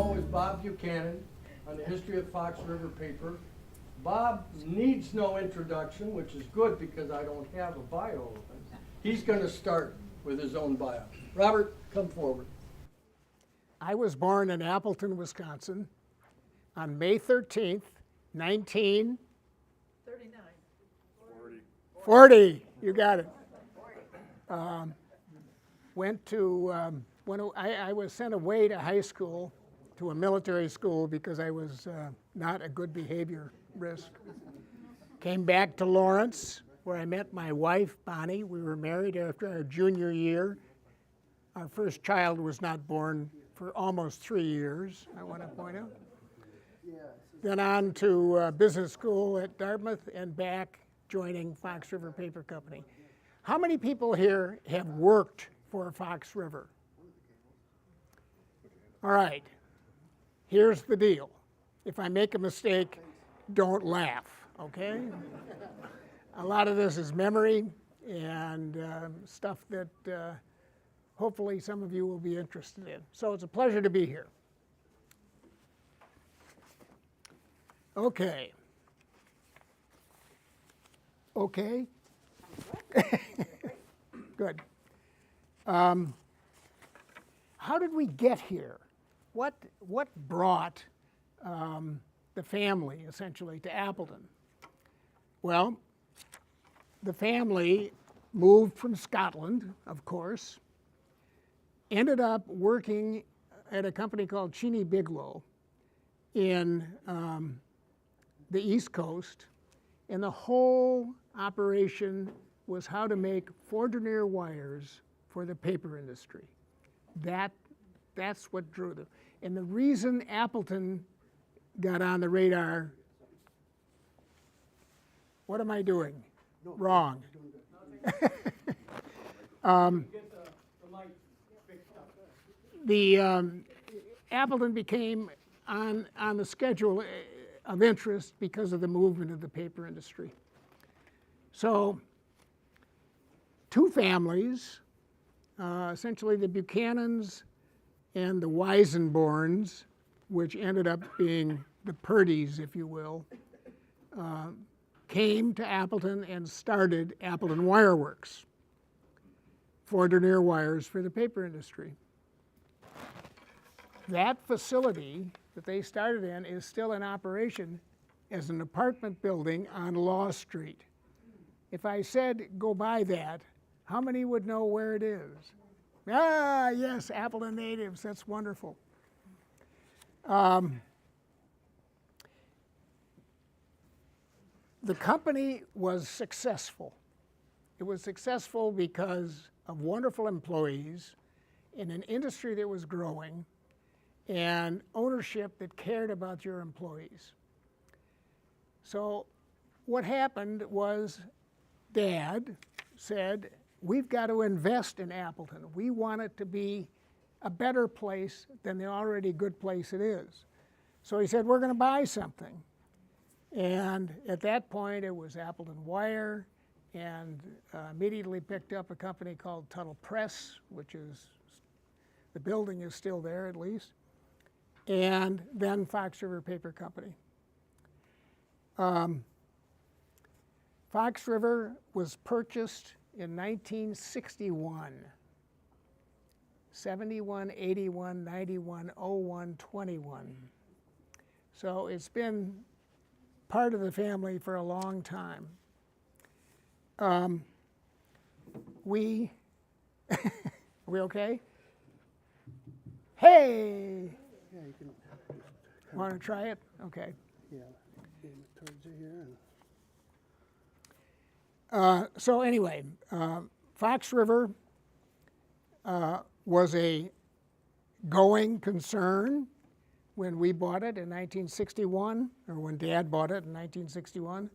know is Bob Buchanan on the history of Fox River paper. Bob needs no introduction, which is good because I don't have a bio of him. He's going to start with his own bio. Robert, come forward. I was born in Appleton, Wisconsin on May 13th, 1940. You got it. I was sent away to high school, to a military school, because I was not a good behavior risk. Came back to Lawrence, where I met my wife, Bonnie. We were married after our junior year. Our first child was not born for almost 3 years, I want to point out. Then on to business school at Dartmouth and back joining Fox River Paper Company. How many people here have worked for Fox River? All right, here's the deal. If I make a mistake, don't laugh, okay? A lot of this is memory and stuff that hopefully some of you will be interested in. So it's a pleasure to be here. Okay. Okay? Good. How did we get here? What brought the family, essentially, to Appleton? Well, the family moved from Scotland, of course, ended up working at a company called Cheney Biglow in the East Coast, and the whole operation was how to make Fourdrinier wires for the paper industry. That's what drew them. And the reason Appleton got on the radar, what am I doing? No, wrong. Appleton became on the schedule of interest because of the movement of the paper industry. So, two families, essentially the Buchanans and the Weisenborns, which ended up being the Purdy's, if you will, came to Appleton and started Appleton Wire Works, Fourdrinier wires for the paper industry. That facility that they started in is still in operation as an apartment building on Law Street. If I said go by that, how many would know where it is? Ah, yes, Appleton natives, that's wonderful. The company was successful. It was successful because of wonderful employees in an industry that was growing and ownership that cared about your employees. So what happened was Dad said, we've got to invest in Appleton. We want it to be a better place than the already good place it is. So he said, we're going to buy something. And at that point, it was Appleton Wire, and immediately picked up a company called Tuttle Press, which is, the building is still there at least, and then Fox River Paper Company. Fox River was purchased in 1961, 71, 81, 91, 01, 21. So it's been part of the family for a long time. Are we okay? Hey! Yeah, you can. Want to try it? Okay. Yeah, towards it here. So anyway, Fox River was a going concern when we bought it in 1961, or when Dad bought it in 1961.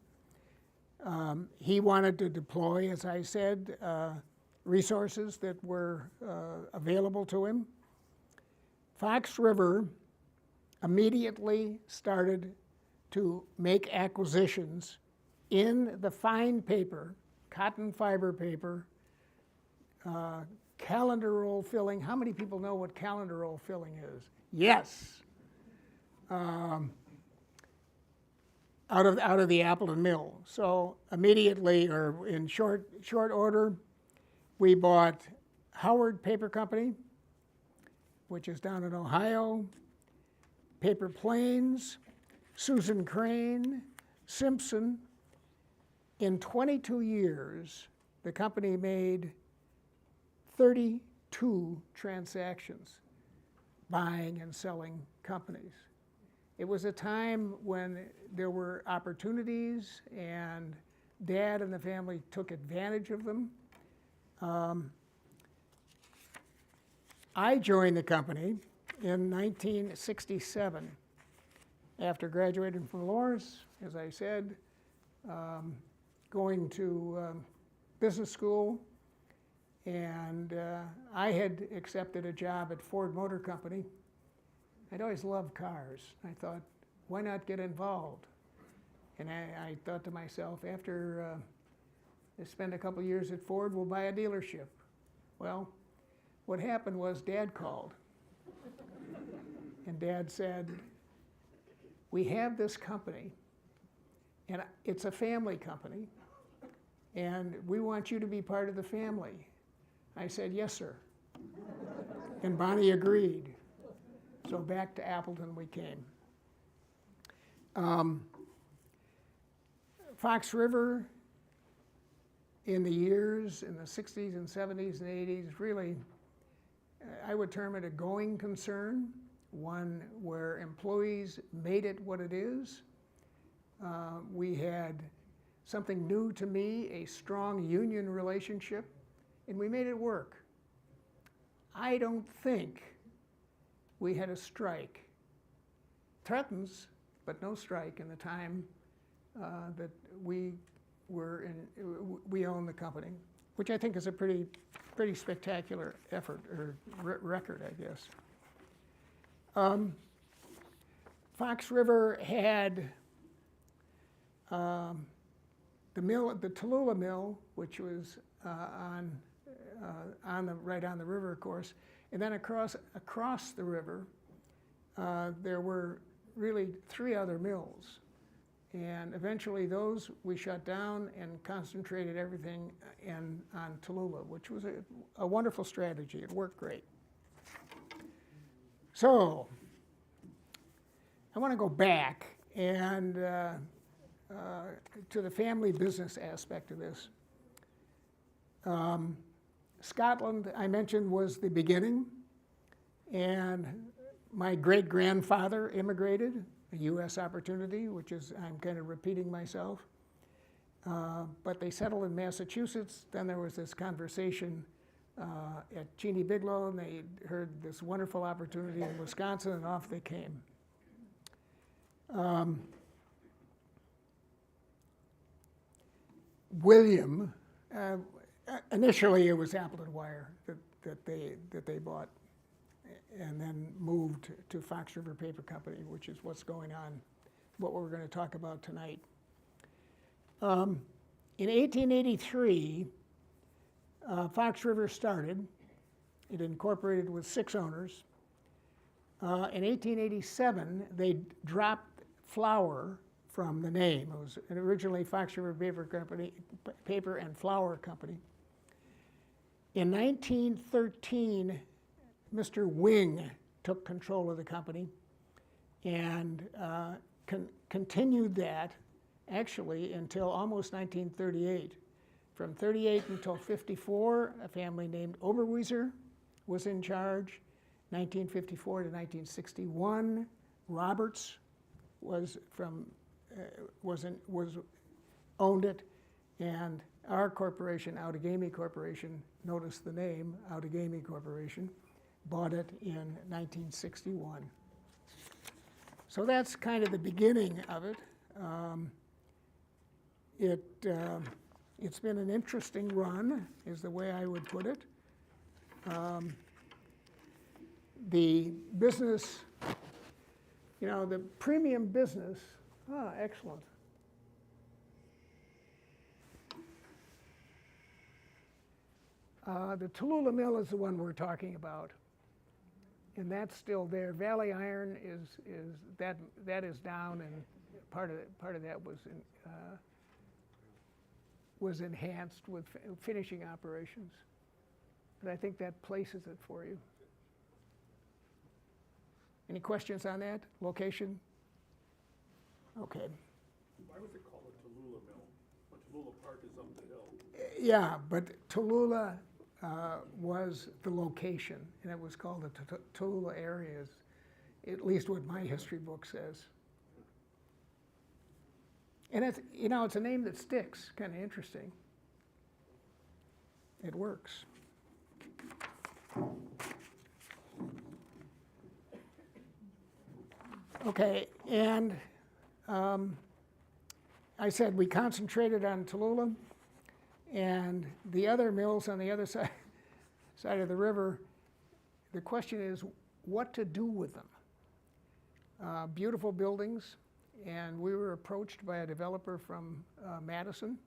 He wanted to deploy, as I said, resources that were available to him. Fox River immediately started to make acquisitions in the fine paper, cotton fiber paper, calendar roll filling. How many people know what calendar roll filling is? Yes, out of the Appleton mill. So immediately, or in short order, we bought Howard Paper Company, which is down in Ohio, Paper Plains, Susan Crane, Simpson. In 22 years, the company made 32 transactions, buying and selling companies. It was a time when there were opportunities, and Dad and the family took advantage of them. I joined the company in 1967 after graduating from Lawrence, as I said, going to business school, and I had accepted a job at Ford Motor Company. I'd always loved cars. I thought, why not get involved? And I thought to myself, after I spend a couple years at Ford, we'll buy a dealership. Well, what happened was Dad called. And Dad said, we have this company, and it's a family company, and we want you to be part of the family. I said, yes, sir. And Bonnie agreed. So back to Appleton we came. Fox River, in the years, in the 60s and 70s and 80s, really, I would term it a going concern, one where employees made it what it is. We had something new to me, a strong union relationship, and we made it work. I don't think we had a strike. Threatens, but no strike in the time that we owned the company, which I think is a pretty spectacular effort, or record, I guess. Fox River had the mill, the Tallulah mill, which was right on the river, of course, and then across the river, there were really 3 other mills, and eventually those we shut down and concentrated everything on Tallulah, which was a wonderful strategy. It worked great. So I want to go back and to the family business aspect of this. Scotland, I mentioned, was the beginning, and my great-grandfather immigrated, a U.S. opportunity, which is, I'm kind of repeating myself, but they settled in Massachusetts. Then there was this conversation at Cheney Biglow, and they heard this wonderful opportunity in Wisconsin, and off they came. William, initially it was Appleton Wire that they bought, and then moved to Fox River Paper Company, which is what's going on, what we're going to talk about tonight. In 1883, Fox River started. It incorporated with 6 owners. In 1887, they dropped flour from the name. It was originally Fox River Paper Company, Paper and Flour Company. In 1913, Mr. Wing took control of the company and continued that actually until almost 1938. From 38 until 54, a family named Oberwieser was in charge. 1954 to 1961, Roberts owned it, and our corporation, Outagamie Corporation, notice the name, Outagamie Corporation, bought it in 1961. So that's kind of the beginning of it. It's been an interesting run, is the way I would put it. The business, the premium business, excellent. The Tallulah mill is the one we're talking about. and that's still there. Valley Iron is that is down, and part of that was enhanced with finishing operations. But I think that places it for you. Any questions on that location? Okay. Why was it called a Tallulah Mill? When Tallulah Park is up the hill. Yeah, but Tallulah was the location, and it was called the Tallulah area, at least what my history book says. And it's, you know, it's a name that sticks, kind of interesting. It works. Okay, and I said we concentrated on Tallulah, and the other mills on the other side of the river, the question is what to do with them. Beautiful buildings, and we were approached by a developer from Madison,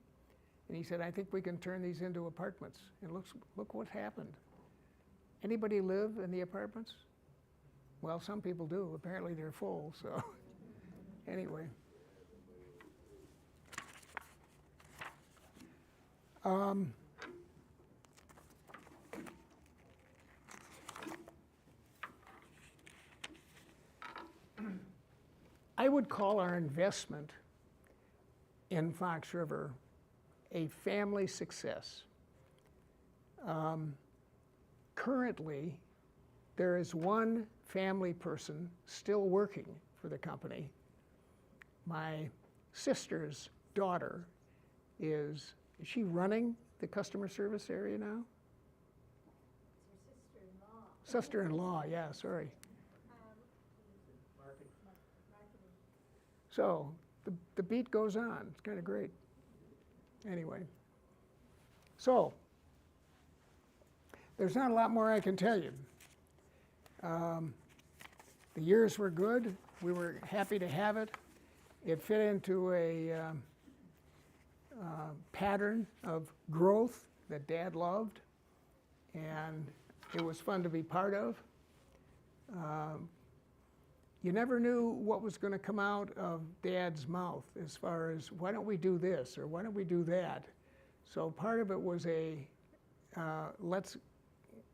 and he said, I think we can turn these into apartments. And look what happened. Anybody live in the apartments? Well, some people do. Apparently they're full, so anyway. I would call our investment in Fox River a family success. Currently, there is one family person still working for the company. My sister's daughter is she running the customer service area now? It's your sister-in-law. Sister-in-law, yeah, sorry. Marketing. So the beat goes on. It's kind of great. Anyway, so there's not a lot more I can tell you. The years were good. We were happy to have it. It fit into a pattern of growth that Dad loved, and it was fun to be part of. You never knew what was going to come out of Dad's mouth as far as why don't we do this or why don't we do that. So part of it was let's,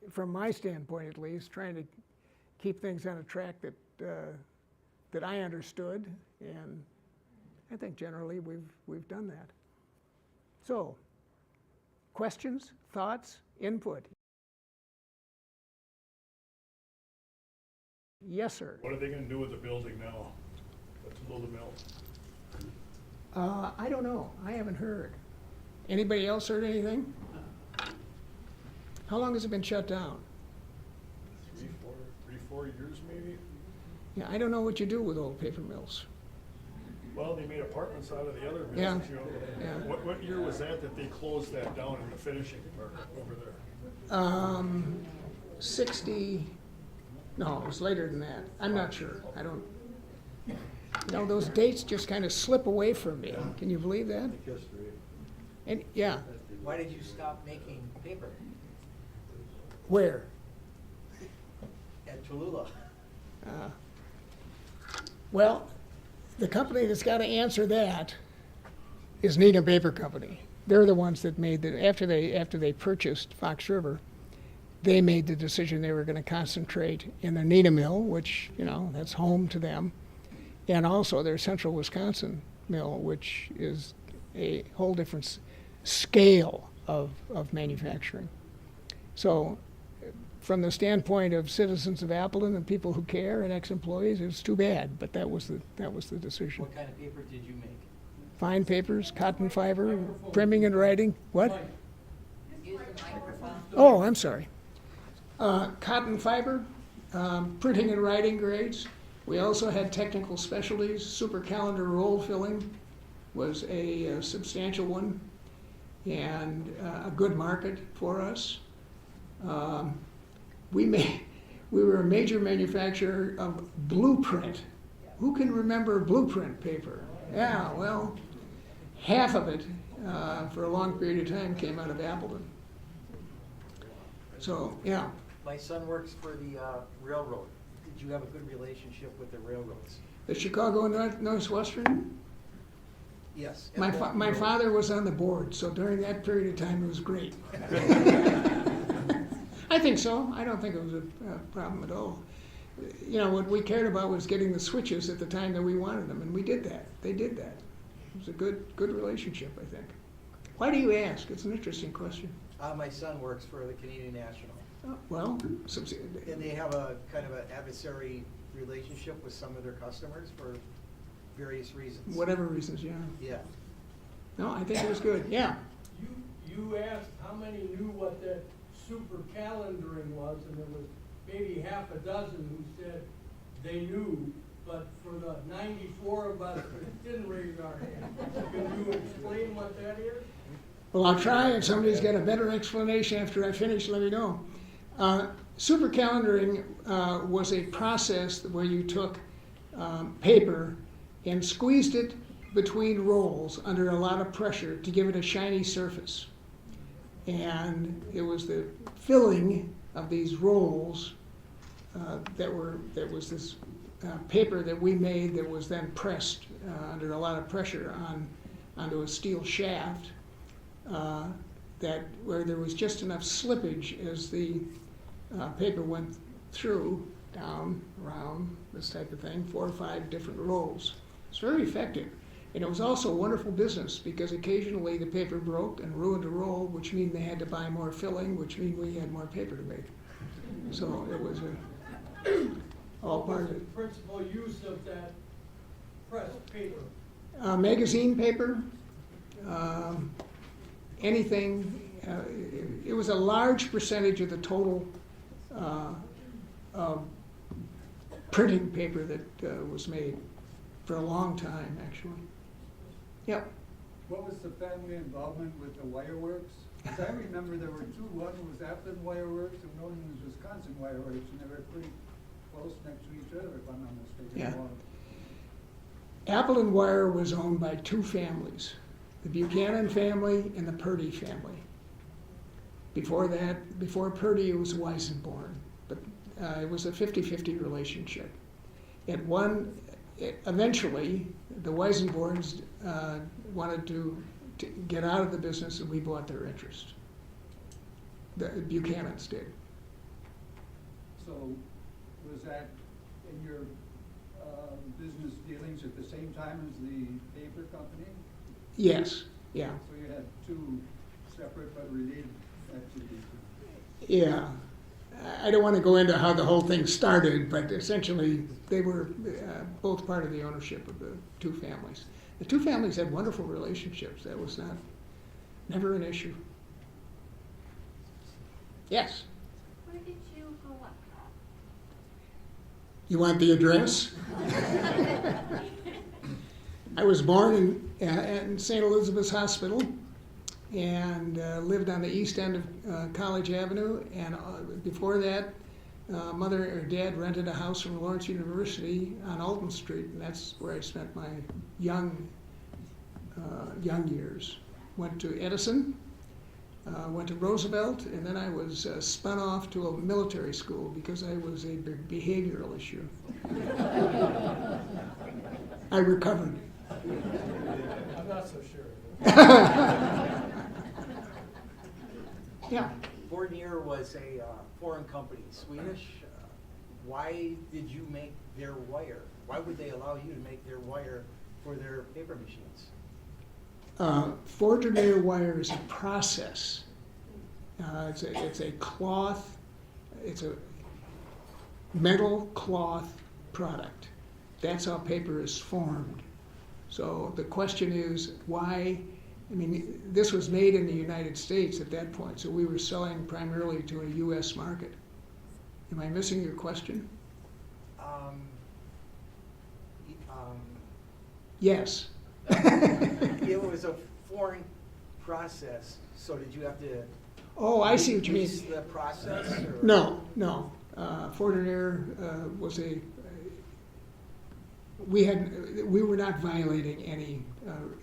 from my standpoint at least, trying to keep things on a track that I understood, and I think generally we've done that. So, questions, thoughts, input? Yes, sir. What are they gonna do with the building now, the Tallulah Mill? I don't know. I haven't heard. Anybody else heard anything? How long has it been shut down? 4 years maybe? Yeah, I don't know what you do with old paper mills. Well, they made apartments out of the other Yeah, mills, you know. yeah. What year was that they closed that down in the finishing part over there? 60, no, it was later than that. I'm not sure. I don't, you know, those dates just kind of slip away from me. Can you believe that? And, yeah, Why did you stop making paper where? at Tallulah? Well, the company that's got to answer that is Needham Paper Company. They're the ones that made after they purchased Fox River, they made the decision they were going to concentrate in their Needham mill, which, you know, that's home to them, and also their Central Wisconsin mill, which is a whole different scale of manufacturing. So from the standpoint of citizens of Appleton and people who care and ex-employees, it's too bad, but that was the decision. What kind of paper did you make? Fine papers, cotton fiber, priming and writing. What? Use the microphone. Oh, I'm sorry. Cotton fiber, printing and writing grades. We also had technical specialties. Super calendar roll filling was a substantial one and a good market for us. We were a major manufacturer of blueprint. Who can remember blueprint paper? Yeah, well, half of it for a long period of time came out of Appleton. So, yeah. My son works for the railroad. Did you have a good relationship with the railroads? The Chicago and Northwestern? Yes. My father was on the board, so during that period of time, it was great. I think so. I don't think it was a problem at all. You know, what we cared about was getting the switches at the time that we wanted them, and we did that. They did that. It was a good relationship, I think. Why do you ask? It's an interesting question. My son works for the Canadian National. Well, And they have a kind of an adversary relationship with some of their customers for various reasons. whatever reasons, yeah. Yeah. No, I think it was good, yeah. You asked how many knew what that super calendaring was, and there was maybe half a dozen who said they knew, but for the 94 of us that didn't raise our hand, can you explain what that is? Well, I'll try. If somebody's got a better explanation after I finish, let me know. Super calendaring was a process where you took paper and squeezed it between rolls under a lot of pressure to give it a shiny surface. And it was the filling of these rolls that was this paper that we made that was then pressed under a lot of pressure onto a steel shaft where there was just enough slippage as the paper went through, down, around, this type of thing, 4 or 5 different rolls. It's very effective. And it was also a wonderful business because occasionally the paper broke and ruined a roll, which means they had to buy more filling, which means we had more paper to make. So it was all part of it. What was the principal use of that pressed paper? Magazine paper, anything. It was a large percentage of the total printing paper that was made for a long time, actually. Yep. What was the family involvement with the wire works? Because I remember there were two. One was Appleton Wire Works and one was Wisconsin Wire Works, and they were pretty close next to each other, if I'm not mistaken. Yeah. Appleton Wire was owned by 2 families, the Buchanan family and the Purdy family. Before that, before Purdy, it was Weisenborn, but it was a 50-50 relationship. Eventually, the Weisenborns wanted to get out of the business, and we bought their interest. The Buchanans did. So was that in your business dealings at the same time as the paper company? Yes, yeah. So you had 2 separate but related activities. Yeah. I don't want to go into how the whole thing started, but essentially they were both part of the ownership of the 2 families. The 2 families had wonderful relationships. That was never an issue. Yes? Where did you grow up? You want the address? I was born in St. Elizabeth's Hospital and lived on the east end of College Avenue. And before that, mother or dad rented a house from Lawrence University on Alton Street, and that's where I spent my young years. Went to Edison, went to Roosevelt, and then I was spun off to a military school because I was a behavioral issue. I recovered. I'm not so sure. Yeah. Fournier was a foreign company, Swedish. Why did you make their wire? Why would they allow you to make their wire for their paper machines? Fournier wire is a process. It's a cloth, it's a metal cloth product. That's how paper is formed. So the question is why, I mean, this was made in the United States at that point, so we were selling primarily to a U.S. market. Am I missing your question? Yes. It was a foreign process, so did you have to Oh, I see what you mean. lease the process? Or? No. Fournier was we were not violating any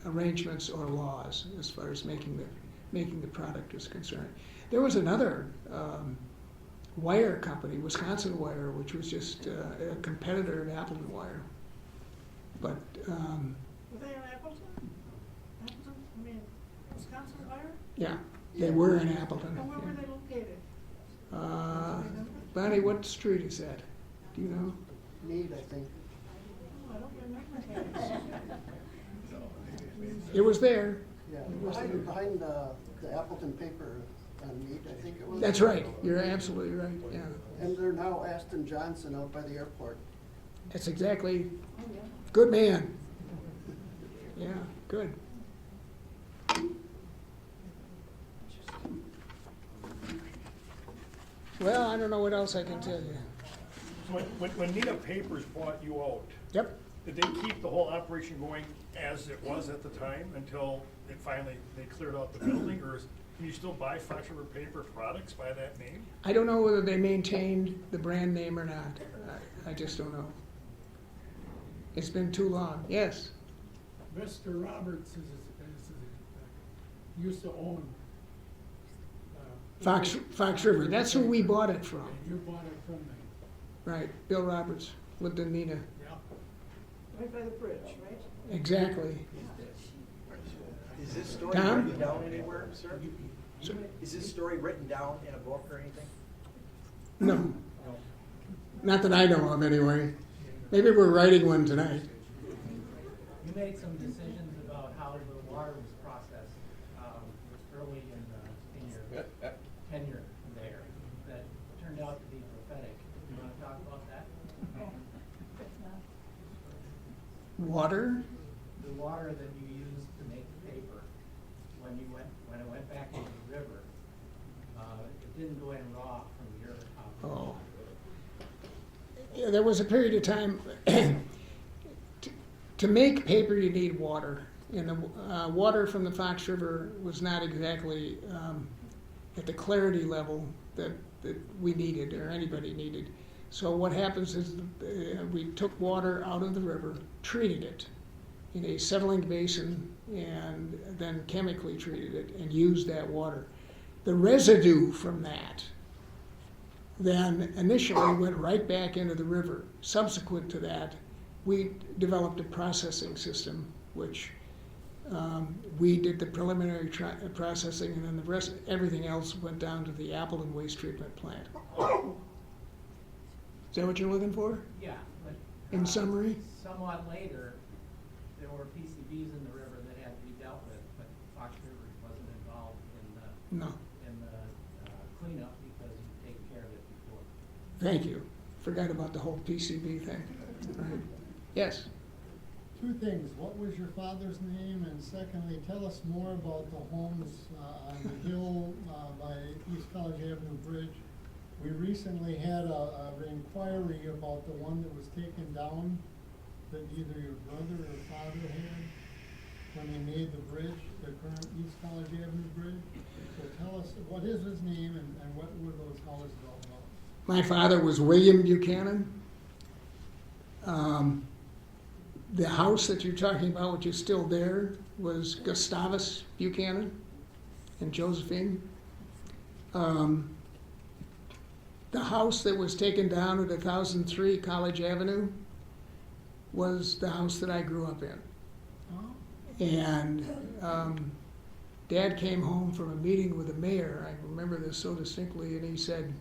arrangements or laws as far as making the product is concerned. There was another wire company, Wisconsin Wire, which was just a competitor of Appleton Wire. But Were they in Appleton? Appleton, I mean, Wisconsin Wire? yeah, they were in Appleton. And where were they located? Bonnie, what street is that? Do you know? Need, I think. Oh, I don't remember. It was there. Yeah, behind the Appleton paper on Mead, I think it was. That's right. You're absolutely right. Yeah, And they're now Aston Johnson out by the airport. that's exactly. Good man. Yeah, good. Well, I don't know what else I can tell you. So when Nina Papers bought you out, Yep. did they keep the whole operation going as it was at the time until it finally, they cleared out the building? Or can you still buy Fox River Paper products by that name? I don't know whether they maintained the brand name or not. I just don't know. It's been too long. Yes. Mr. Roberts used to own. Fox River. That's who we bought it from. You bought it from them. Right. Bill Roberts lived in Neenah. Yeah. Right by the bridge, right? Exactly. Is this story Tom? written down anywhere, sir? So- Is this story written down in a book or anything? No. Not that I know of, anyway. Maybe we're writing one tonight. You made some decisions about how the water was processed early in your tenure there that turned out to be prophetic. You want to talk about that? Water? The water that you used to make the paper, when it went back into the river, it didn't go in raw from your Oh. Yeah, there was a period of time, to make paper you need water. And the water from the Fox River was not exactly at the clarity level that we needed or anybody needed. So what happens is we took water out of the river, treated it in a settling basin, and then chemically treated it and used that water. The residue from that then initially went right back into the river. Subsequent to that, we developed a processing system, which we did the preliminary processing, and then the rest, everything else went down to the Appleton waste treatment plant. Is that what you're looking for? Yeah, but. In summary? Somewhat later, there were PCBs in the river that had to be dealt with, but Fox River wasn't involved in No. the cleanup because you'd taken care of it before. Thank you. Forgot about the whole PCB thing. Right. Yes. Two things. What was your father's name? And secondly, tell us more about the homes on the hill by East College Avenue Bridge. We recently had an inquiry about the one that was taken down that either your brother or father had when they made the bridge, the current East College Avenue Bridge. So tell us, what is his name and what were those houses all about? My father was William Buchanan. The house that you're talking about, which is still there, was Gustavus Buchanan and Josephine. The house that was taken down at 1003 College Avenue was the house that I grew up in. And Dad came home from a meeting with the mayor, I remember this so distinctly, and he said,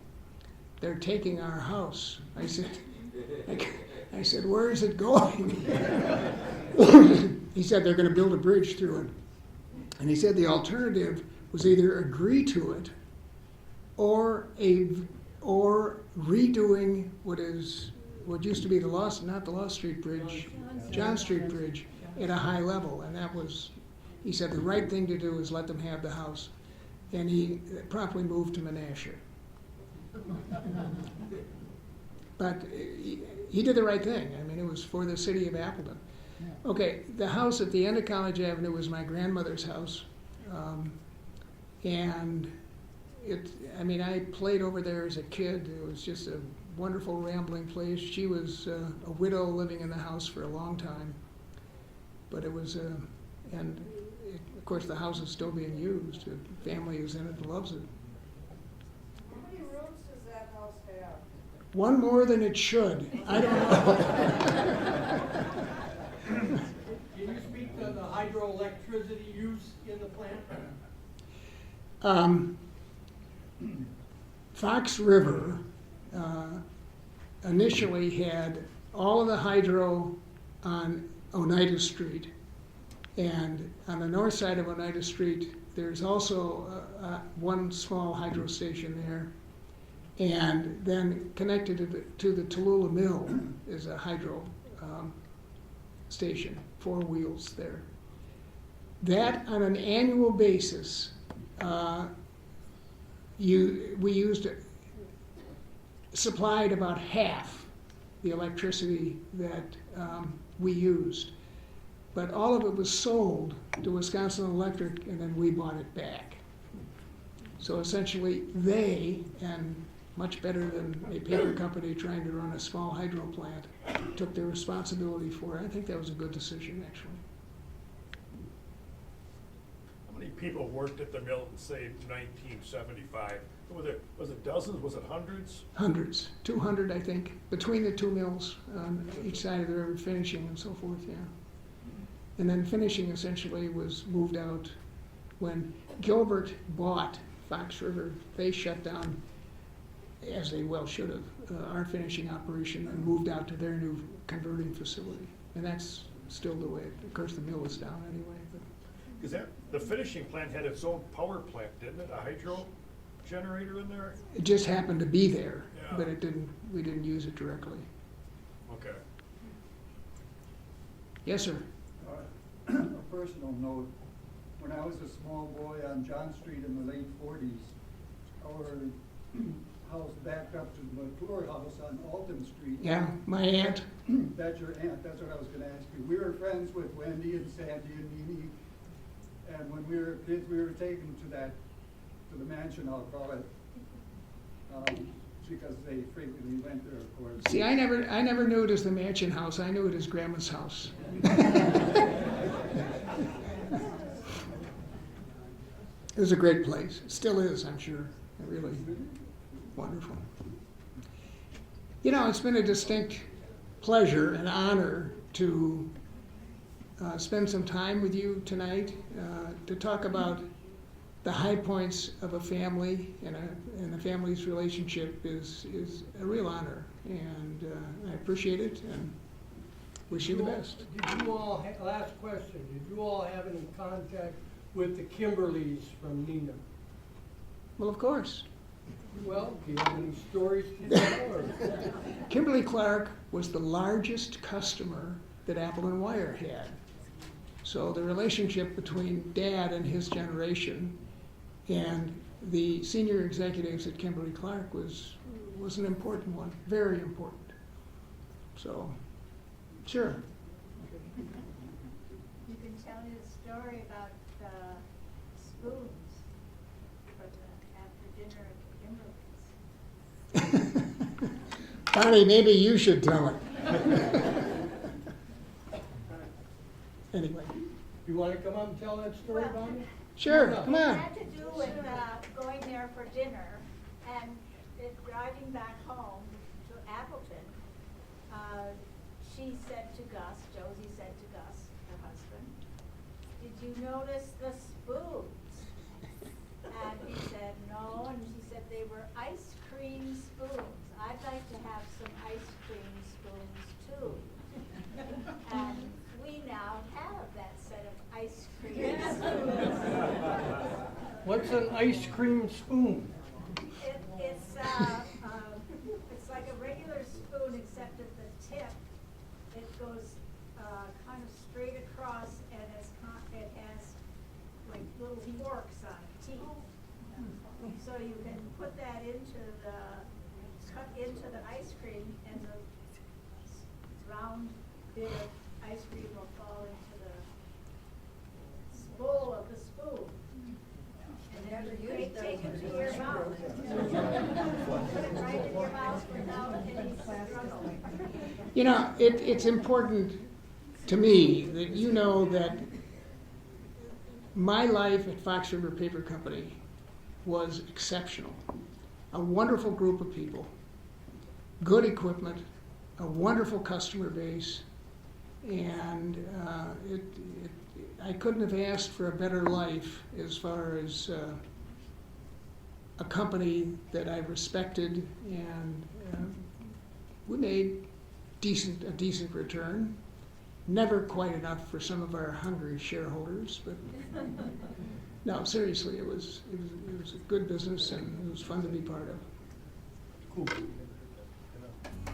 "They're taking our house." I said, "Where is it going?" He said, "They're going to build a bridge through it." And he said the alternative was either agree to it or redoing what used to be not the Lost Street Bridge, John Street Bridge, at a high level. And that was, he said, the right thing to do is let them have the house. And he promptly moved to Menasha. But he did the right thing. I mean, it was for the city of Appleton. Okay, the house at the end of College Avenue was my grandmother's house. And I played over there as a kid. It was just a wonderful, rambling place. She was a widow living in the house for a long time. But it was, of course, the house is still being used. The family who's in it loves it. How many rooms does that house One more than it should. I don't know. Can you speak to the hydroelectricity use in the plant? Fox River initially had all of the hydro on Oneida Street. And on the north side of Oneida Street, there's also one small hydro station there. And then connected to the Tallulah Mill is a hydro station, 4 wheels there. That, on an annual basis, supplied about half the electricity that we used. But all of it was sold to Wisconsin Electric, and then we bought it back. So essentially, they, and much better than a paper company trying to run a small hydro plant, took their responsibility for it. I think that was a good decision, actually. How many people worked at the mill in, say, 1975? Was it dozens? Was it hundreds? Hundreds, 200, I think, between the 2 mills on each side of the river, finishing and so forth, yeah. And then finishing essentially was moved out when Gilbert bought Fox River. They shut down, as they well should have, our finishing operation and moved out to their new converting facility. And that's still the way, of course the mill is down anyway. But. Because the finishing plant had its own power plant, didn't it? A hydro generator in there? It just happened to be there, Yeah. but we didn't use it directly. Okay. Yes, sir. A personal note, when I was a small boy on John Street in the late 40s, our house backed up to the McClure house on Alton Street. Yeah, my aunt. That's your aunt, that's what I was gonna ask you. We were friends with Wendy and Sandy and Nene, and when we were kids, we were taken to the mansion, I'll call it, because they frequently went there, of course. See, I never knew it as the mansion house. I knew it as Grandma's house. It was a great place. It still is, I'm sure. Really wonderful. You know, it's been a distinct pleasure and honor to spend some time with you tonight to talk about the high points of a family and a family's relationship is a real honor, and I appreciate it and wish you the best. Did you all, last question, did you all have any contact with the Kimberleys from Neenah? Well, of course. Well, do you have any stories to tell? Or? Kimberly Clark was the largest customer that Appleton Wire had. So the relationship between Dad and his generation and the senior executives at Kimberly Clark was an important one, very important. So, sure. You can tell me the story about the spoons for the after dinner at Kimberly's. Bonnie, maybe you should tell it. Anyway. You want to come up and tell that story, Well, Bonnie? Sure, No, no. come It on. had to do with going there for dinner and driving back home to Appleton. She said to Gus, Josie said to Gus, her husband, "Did you notice the spoons?" And he said, "No," and she said they were ice cream spoons. "I'd like to have some ice cream spoons too." And we now have that set of ice cream spoons. What's an ice cream spoon? It's like a regular spoon, except at the tip, it goes kind of straight across, and it has like little forks on teeth. So you can put that cut into the ice cream, and the round bit of ice cream will fall into the bowl of the spoon. And then you take it to your mouth. Put it right in your mouth without any struggle. You know, it's important to me that you know that my life at Fox River Paper Company was exceptional. A wonderful group of people, good equipment, a wonderful customer base, and I couldn't have asked for a better life as far as a company that I respected, and we made a decent return. Never quite enough for some of our hungry shareholders, but no, seriously, it was a good business, and it was fun to be part of. Cool.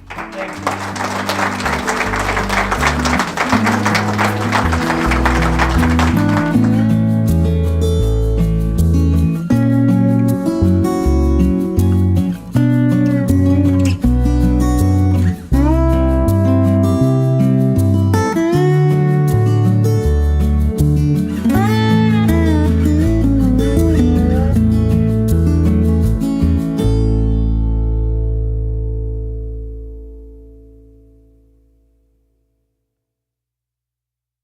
Thank you.